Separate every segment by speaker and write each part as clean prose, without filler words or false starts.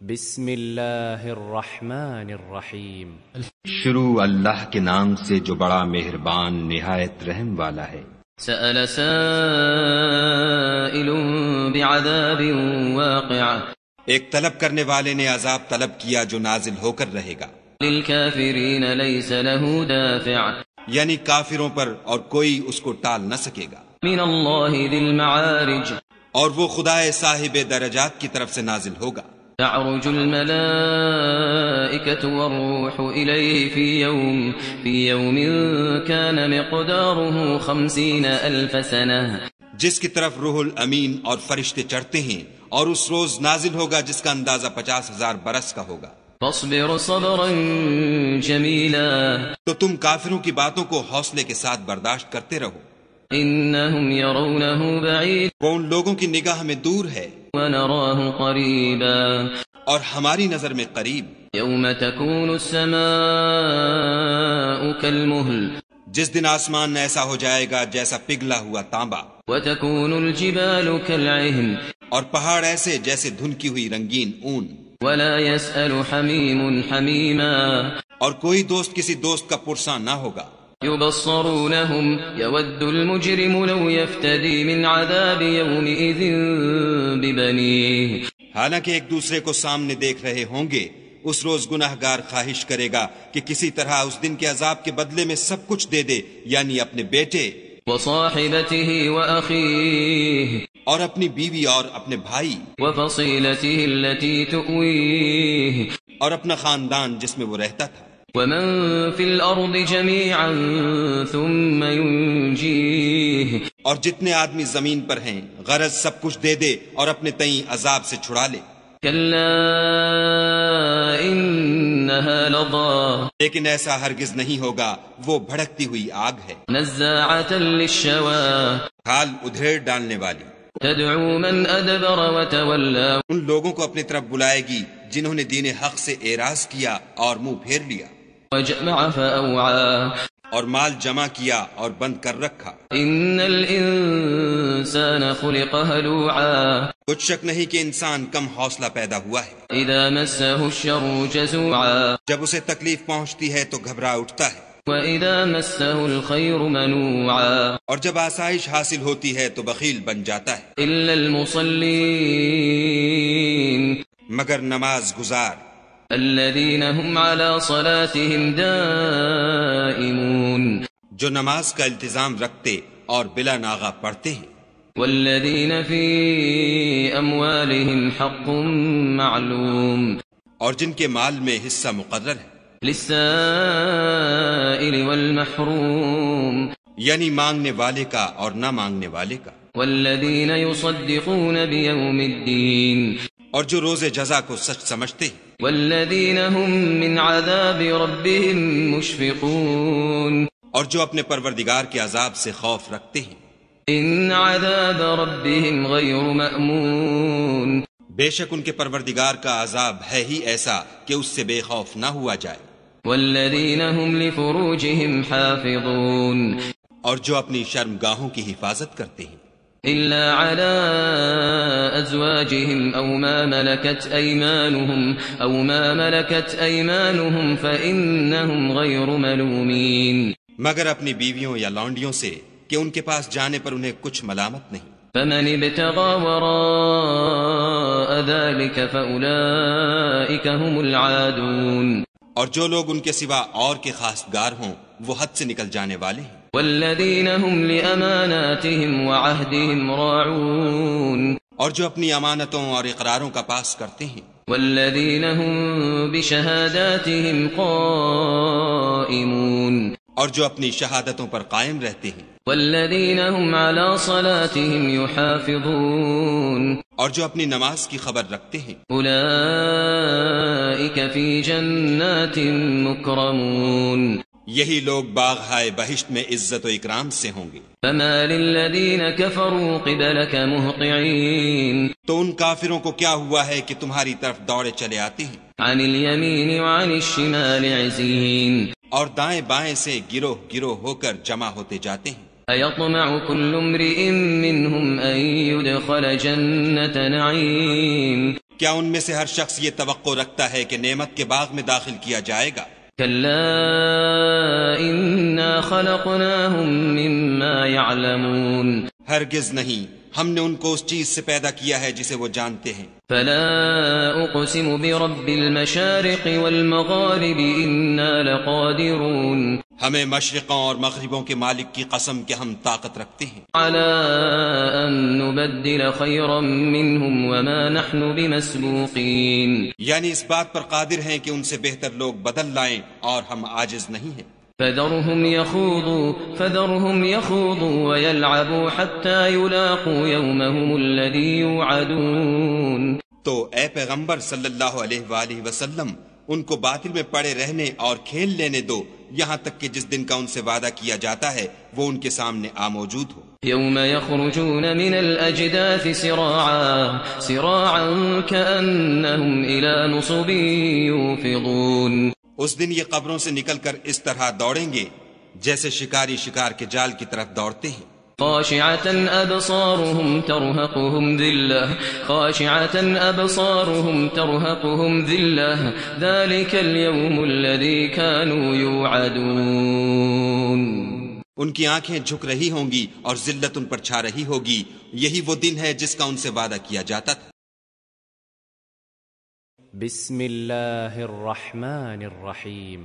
Speaker 1: بسم اللہ الرحمن الرحیم۔
Speaker 2: شروع اللہ کے نام سے جو بڑا مہربان نہایت رحم والا ہے۔
Speaker 3: سأل سائل بعذاب واقع،
Speaker 2: ایک طلب کرنے والے نے عذاب طلب کیا جو نازل ہو کر رہے گا۔
Speaker 3: للکافرین لیس له دافع،
Speaker 2: یعنی کافروں پر اور کوئی اس کو ٹال نہ سکے گا۔
Speaker 3: من اللہ ذی المعارج،
Speaker 2: اور وہ خدائے صاحب درجات کی طرف سے نازل ہوگا۔
Speaker 3: تعرج الملائکة والروح الیہ فی یوم کان مقداره 50,000 سنہ،
Speaker 2: جس کی طرف روح الامین اور فرشتے چڑھتے ہیں، اور اس روز نازل ہوگا جس کا اندازہ 50,000 برس کا ہوگا۔
Speaker 3: فاصبر صبرا جمیلا،
Speaker 2: تو تم کافروں کی باتوں کو حوصلے کے ساتھ برداشت کرتے رہو۔
Speaker 3: انہم یرونہ بعید
Speaker 2: وہ ان لوگوں کی نگاہ میں دور ہے
Speaker 3: ونراہ قریبا،
Speaker 2: اور ہماری نظر میں قریب۔
Speaker 3: یوم تکون السماء کالمہل،
Speaker 2: جس دن آسمان ایسا ہو جائے گا جیسا پگھلا ہوا تانبا،
Speaker 3: وتکون الجبال کالعہن،
Speaker 2: اور پہاڑ ایسے جیسے دھنکی ہوئی رنگین اون،
Speaker 3: ولا يسأل حمیم حمیما،
Speaker 2: اور کوئی دوست کسی دوست کا پرساں نہ ہوگا۔
Speaker 3: یبصرونہم یود المجرم لو یفتدی من عذاب یومئذ ببنیہ،
Speaker 2: حالانکہ ایک دوسرے کو سامنے دیکھ رہے ہوں گے، اس روز گناہگار خواہش کرے گا کہ کسی طرح اس دن کے عذاب کے بدلے میں سب کچھ دے دے، یعنی اپنے بیٹے
Speaker 3: وصاحبته وأخیہ،
Speaker 2: اور اپنی بیوی اور اپنے بھائی،
Speaker 3: وفصیلته التي تؤویہ،
Speaker 2: اور اپنا خاندان جس میں وہ رہتا تھا۔
Speaker 3: ومن فی الارض جميعا ثم ينجیہ،
Speaker 2: اور جتنے آدمی زمین پر ہیں غرض سب کچھ دے دے اور اپنے تئیں عذاب سے چھڑا لے۔
Speaker 3: کلا انہا لظی،
Speaker 2: لیکن ایسا ہرگز نہیں ہوگا، وہ بھڑکتی ہوئی آگ ہے،
Speaker 3: نزاعۃ للشوی،
Speaker 2: کھال ادھیڑ ڈالنے والی۔
Speaker 3: تدعو من ادبر وتولی،
Speaker 2: ان لوگوں کو اپنی طرف بلائے گی جنہوں نے دین حق سے اعراض کیا اور منہ پھیر لیا،
Speaker 3: وجمع فأوعى،
Speaker 2: اور مال جمع کیا اور بند کر رکھا۔
Speaker 3: ان الانسان خلق هلوعا،
Speaker 2: کچھ شک نہیں کہ انسان کم حوصلہ پیدا ہوا ہے،
Speaker 3: اذا مسه الشر جزوعا،
Speaker 2: جب اسے تکلیف پہنچتی ہے تو گھبرا اٹھتا ہے،
Speaker 3: وَإِذَا مَسَّهُ الْخَيْرُ مَنُوعًا،
Speaker 2: اور جب آسائش حاصل ہوتی ہے تو بخیل بن جاتا ہے،
Speaker 3: إِلَّا الْمُصَلِّينَ،
Speaker 2: مگر نماز گزار،
Speaker 3: الَّذِينَ هُمْ عَلَى صَلَاتِهِمْ دَائِمُونَ،
Speaker 2: جو نماز کا التزام رکھتے اور بلا ناغہ پڑھتے ہیں،
Speaker 3: وَالَّذِينَ فِي أَمْوَالِهِمْ حَقٌّ مَعْلُومٌ،
Speaker 2: اور جن کے مال میں حصہ مقرر ہے،
Speaker 3: للسائل والمحروم،
Speaker 2: یعنی مانگنے والے کا اور نہ مانگنے والے کا،
Speaker 3: والذین یصدقون بیوم الدین،
Speaker 2: اور جو روز جزا کو سچ سمجھتے ہیں،
Speaker 3: والذین هم من عذاب ربهم مشفقون،
Speaker 2: اور جو اپنے پروردگار کے عذاب سے خوف رکھتے ہیں۔
Speaker 3: ان عذاب ربهم غیر مأمون،
Speaker 2: بے شک ان کے پروردگار کا عذاب ہے ہی ایسا کہ اس سے بے خوف نہ ہوا جائے۔
Speaker 3: والذین هم لفروجهم حافظون،
Speaker 2: اور جو اپنی شرمگاہوں کی حفاظت کرتے ہیں،
Speaker 3: الا على ازواجهم او ما ملكت ايمانهم فانهم غير ملومين،
Speaker 2: مگر اپنی بیویوں یا لونڈیوں سے کہ ان کے پاس جانے پر انہیں کچھ ملامت نہیں۔
Speaker 3: فمن ابتغى وراء ذلك فاولئك هم العادون،
Speaker 2: اور جو لوگ ان کے سوا اور کے خاصگار ہوں وہ حد سے نکل جانے والے ہیں۔
Speaker 3: والذین هم لأماناتهم وعهدهم راعون،
Speaker 2: اور جو اپنی امانتوں اور اقراروں کا پاس کرتے ہیں،
Speaker 3: والذین هم بشہاداتهم قائمون،
Speaker 2: اور جو اپنی شہادتوں پر قائم رہتے ہیں،
Speaker 3: والذین هم علی صلاتهم یحافظون،
Speaker 2: اور جو اپنی نماز کی خبر رکھتے ہیں،
Speaker 3: اولئک فی جنات مکرمون،
Speaker 2: یہی لوگ باغ ہائے بہشت میں عزت و اکرام سے ہوں گے۔
Speaker 3: فما للذین کفروا قبلک مہطعین،
Speaker 2: تو ان کافروں کو کیا ہوا ہے کہ تمہاری طرف دوڑے چلے آتے ہیں،
Speaker 3: عن الیمین وعن الشمال عزین،
Speaker 2: اور دائیں بائیں سے گروہ گروہ ہو کر جمع ہوتے جاتے ہیں۔
Speaker 3: ایطمع کل امرئ منہم ان یدخل جنت نعیم،
Speaker 2: کیا ان میں سے ہر شخص یہ توقع رکھتا ہے کہ نعمت کے باغ میں داخل کیا جائے گا؟
Speaker 3: كلا إنا خلقناهم مما يعلمون
Speaker 2: ہرگز نہیں، ہم نے ان کو اس چیز سے پیدا کیا ہے جسے وہ جانتے ہیں۔
Speaker 3: فلا أقسم برب المشارق والمغارب إنا لقادرون
Speaker 2: ہمیں مشرقوں اور مغربوں کے مالک کی قسم کہ ہم طاقت رکھتے ہیں
Speaker 3: على أن نبدل خيرا منهم وما نحن بمسبوقين،
Speaker 2: یعنی اس بات پر قادر ہیں کہ ان سے بہتر لوگ بدل لائیں اور ہم عاجز نہیں ہیں۔
Speaker 3: فذرهم يخوضوا ويلعبوا حتى يلاقوا يومهم الذي يوعدون،
Speaker 2: تو اے پیغمبر صلی اللہ علیہ وآلہ وسلم ان کو باطل میں پڑے رہنے اور کھیل لینے دو یہاں تک کہ جس دن کا ان سے وعدہ کیا جاتا ہے وہ ان کے سامنے موجود ہو۔
Speaker 3: يوم يخرجون من الأجداث سراعا كأنهم إلى نصب يوفضون،
Speaker 2: اس دن یہ قبروں سے نکل کر اس طرح دوڑیں گے جیسے شکاری شکار کے جال کی طرف دوڑتے ہیں۔
Speaker 3: خاشعة أبصارهم ترهقهم ذلة ذلك اليوم الذي كانوا يوعدون،
Speaker 2: ان کی آنکھیں جھک رہی ہوں گی اور ذلت ان پر چھا رہی ہوگی، یہی وہ دن ہے جس کا ان سے وعدہ کیا جاتا تھا۔
Speaker 1: بسم اللہ الرحمن الرحیم۔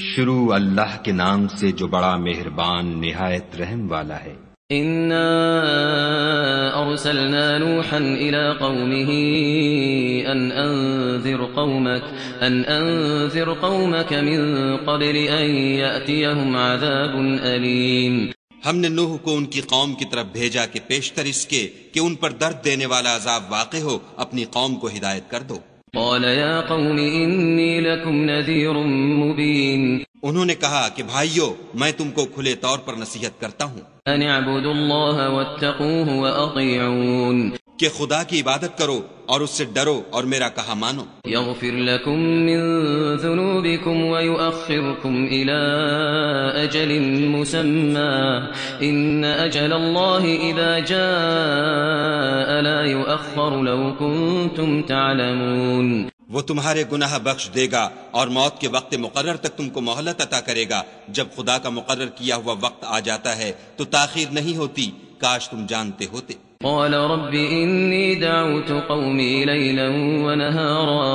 Speaker 2: شروع اللہ کے نام سے جو بڑا مہربان نہایت رحم والا ہے۔
Speaker 3: إنا أرسلنا نوحا إلى قومه أن أنذر قومك من قبل أن يأتيهم عذاب أليم،
Speaker 2: ہم نے نوح کو ان کی قوم کی طرف بھیجا کہ پیشتر اس کے کہ ان پر درد دینے والا عذاب واقع ہو اپنی قوم کو ہدایت کر دو۔
Speaker 3: قال يا قوم إني لكم نذير مبين،
Speaker 2: انہوں نے کہا کہ بھائیو میں تم کو کھلے طور پر نصیحت کرتا ہوں
Speaker 3: أن اعبدوا الله واتقوه وأطيعون،
Speaker 2: کہ خدا کی عبادت کرو اور اس سے ڈرو اور میرا کہا مانو۔
Speaker 3: يغفر لكم من ذنوبكم ويؤخركم إلى أجل مسمى إن أجل الله إذا جاء لا يؤخر لو كنتم تعلمون،
Speaker 2: وہ تمہارے گناہ بخش دے گا اور موت کے وقت مقرر تک تم کو مہلت عطا کرے گا، جب خدا کا مقرر کیا ہوا وقت آ جاتا ہے تو تاخیر نہیں ہوتی، کاش تم جانتے ہوتے۔
Speaker 3: قال رب إني دعوت قومي ليلا ونهارا،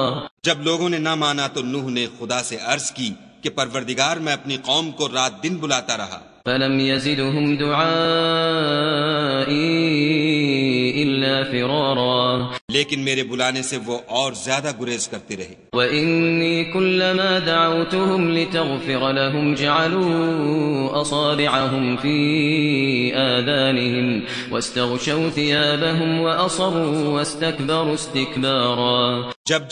Speaker 2: جب لوگوں نے نہ مانا تو نوح نے خدا سے عرض کی کہ پروردگار میں اپنی قوم کو رات دن بلاتا رہا،
Speaker 3: فلم يزدهم دعائي إلا فرارا،
Speaker 2: لیکن میرے بلانے سے وہ اور زیادہ گریز کرتے رہے۔
Speaker 3: وإني كلما دعوتهم لتغفر لهم جعلوا أصابعهم في آذانهم واستغشوا ثيابهم وأصروا واستكبروا استكبارا،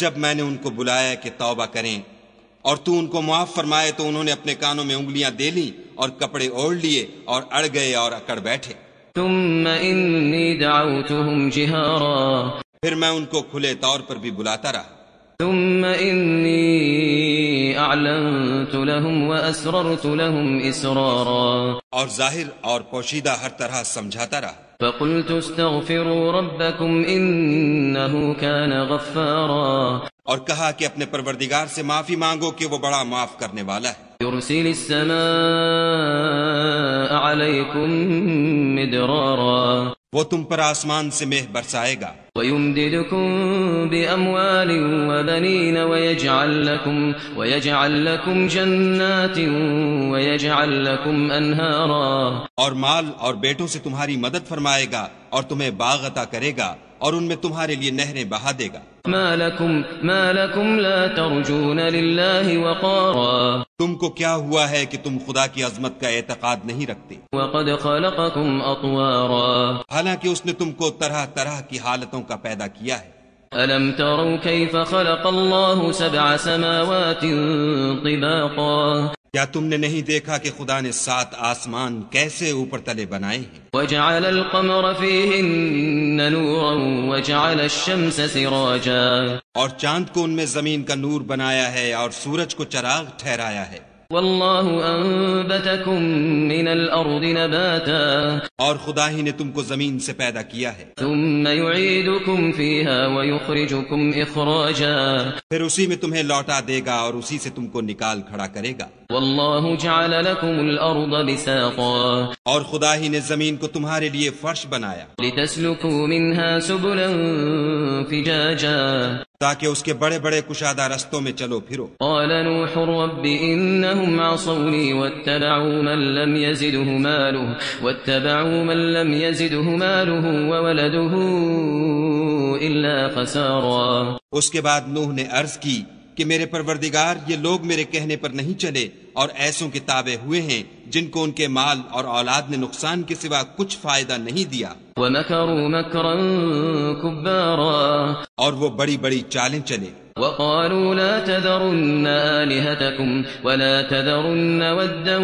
Speaker 2: جب میں نے ان کو بلایا کہ توبہ کریں اور تو ان کو معاف فرمائے تو انہوں نے اپنے کانوں میں انگلیاں دے لیں اور کپڑے اوڑھ لیے اور اڑ گئے اور اکڑ بیٹھے۔
Speaker 3: ثم إني دعوتهم جهارا،
Speaker 2: پھر میں ان کو کھلے طور پر بھی بلاتا رہا۔
Speaker 3: ثم إني أعلنت لهم وأسررت لهم إسرارا،
Speaker 2: اور ظاہر اور پوشیدہ ہر طرح سمجھاتا رہا۔
Speaker 3: فقلت استغفروا ربكم إنه كان غفارا،
Speaker 2: اور کہا کہ اپنے پروردگار سے معافی مانگو کہ وہ بڑا معاف کرنے والا ہے۔
Speaker 3: يرسل السماء عليكم مدرارا،
Speaker 2: وہ تم پر آسمان سے مہ برسائے گا،
Speaker 3: ويمددكم بأموال وبنين ويجعل لكم جنات ويجعل لكم أنهارا،
Speaker 2: اور مال اور بیٹوں سے تمہاری مدد فرمائے گا اور تمہیں باغ عطا کرے گا اور ان میں تمہارے لیے نہریں بہا دے گا۔
Speaker 3: ما لكم لا ترجون لله وقارا،
Speaker 2: تم کو کیا ہوا ہے کہ تم خدا کی عظمت کا اعتقاد نہیں رکھتے،
Speaker 3: وقد خلقكم أطوارا،
Speaker 2: حالانکہ اس نے تم کو طرح طرح کی حالتوں کا پیدا کیا ہے۔
Speaker 3: ألم تروا كيف خلق الله 7 سماوات طباقا،
Speaker 2: کیا تم نے نہیں دیکھا کہ خدا نے 7 آسمان کیسے اوپر تلے بنائے ہیں؟
Speaker 3: وجعل القمر فيهن نورا وجعل الشمس سراجا،
Speaker 2: اور چاند کو ان میں زمین کا نور بنایا ہے اور سورج کو چراغ ٹھہرایا ہے۔
Speaker 3: والله أنبتكم من الأرض نباتا
Speaker 2: اور خدا ہی نے تم کو زمین سے پیدا کیا ہے،
Speaker 3: ثم يعيدكم فيها ويخرجكم إخراجا
Speaker 2: پھر اسی میں تمہیں لوٹا دے گا اور اسی سے تم کو نکال کھڑا کرے گا۔
Speaker 3: والله جعل لكم الأرض بساطا
Speaker 2: اور خدا ہی نے زمین کو تمہارے لیے فرش بنایا
Speaker 3: لتسلكوا منها سبلا فجاجا
Speaker 2: تاکہ اس کے بڑے بڑے کشادہ رستوں میں چلو پھرو۔
Speaker 3: قال نوح رب إنهم عصوني واتبعوا من لم يزده ماله وولده إلا خسارا۔
Speaker 2: اس کے بعد نوح نے عرض کی کہ میرے پروردگار، یہ لوگ میرے کہنے پر نہیں چلے اور ایسوں کے تابع ہوئے ہیں جن کو ان کے مال اور اولاد نے نقصان کے سوا کچھ فائدہ نہیں دیا،
Speaker 3: ومكروا مكرا كبارا
Speaker 2: اور وہ بڑی بڑی چالیں چلے۔
Speaker 3: وقالوا لا تذرن آلهتكم ولا تذرن ودا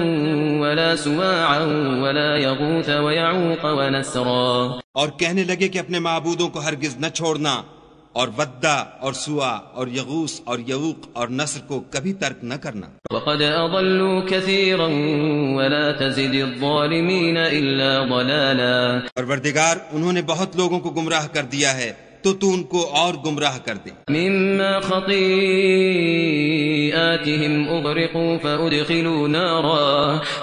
Speaker 3: ولا سواعا ولا يغوث ويعوق ونسرا،
Speaker 2: اور کہنے لگے کہ اپنے معبودوں کو ہرگز نہ چھوڑنا، اور ودا اور سوا اور یغوث اور یعوق اور نصر کو کبھی ترک نہ کرنا۔
Speaker 3: وقد أضلوا كثيرا ولا تزد الظالمين إلا ضلالا۔
Speaker 2: پروردگار، انہوں نے بہت لوگوں کو گمراہ کر دیا ہے تو ان کو اور گمراہ کر دے۔
Speaker 3: مما خطيئاتهم أغرقوا فأدخلوا نارا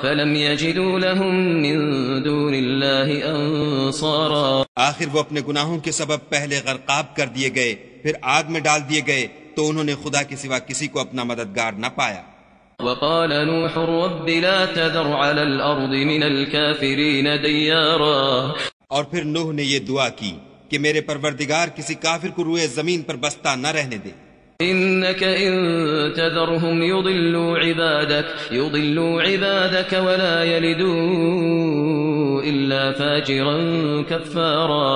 Speaker 3: فلم يجدوا لهم من دون الله أنصارا۔
Speaker 2: آخر وہ اپنے گناہوں کے سبب پہلے غرقاب کر دیے گئے، پھر آگ میں ڈال دیے گئے تو انہوں نے خدا کے سوا کسی کو اپنا مددگار نہ پایا۔
Speaker 3: وقال نوح رب لا تذر على الأرض من الكافرين ديارا۔
Speaker 2: اور پھر نوح نے یہ دعا کی کہ میرے پروردگار کسی کافر کو روئے زمین پر بستہ نہ رہنے دے۔
Speaker 3: إنك إن تذرهم يضلوا عبادك ولا يلدوا إلا فاجرا كفارا۔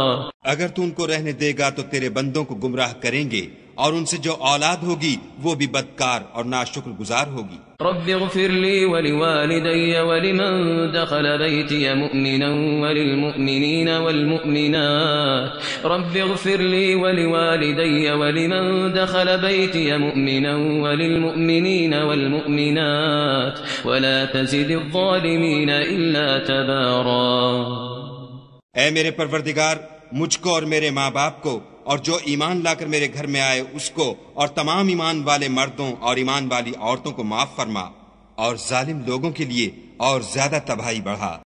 Speaker 2: اگر تو ان کو رہنے دے گا تو تیرے بندوں کو گمراہ کریں گے، اور ان سے جو اولاد ہوگی وہ بھی بدکار اور ناشکر گزار ہوگی۔
Speaker 3: رب اغفر لي ولوالدي ولمن دخل بيتي مؤمنا وللمؤمنين والمؤمنات رب اغفر لي ولوالدي ولمن دخل بيتي مؤمنا وللمؤمنين والمؤمنات ولا تزد الظالمين إلا تبارا۔
Speaker 2: اے میرے پروردگار، مجھ کو اور میرے ماں باپ کو اور جو ایمان لا کر میرے گھر میں آئے اس کو اور تمام ایمان والے مردوں اور ایمان والی عورتوں کو معاف فرما، اور ظالم لوگوں کے لیے اور زیادہ تباہی بڑھا۔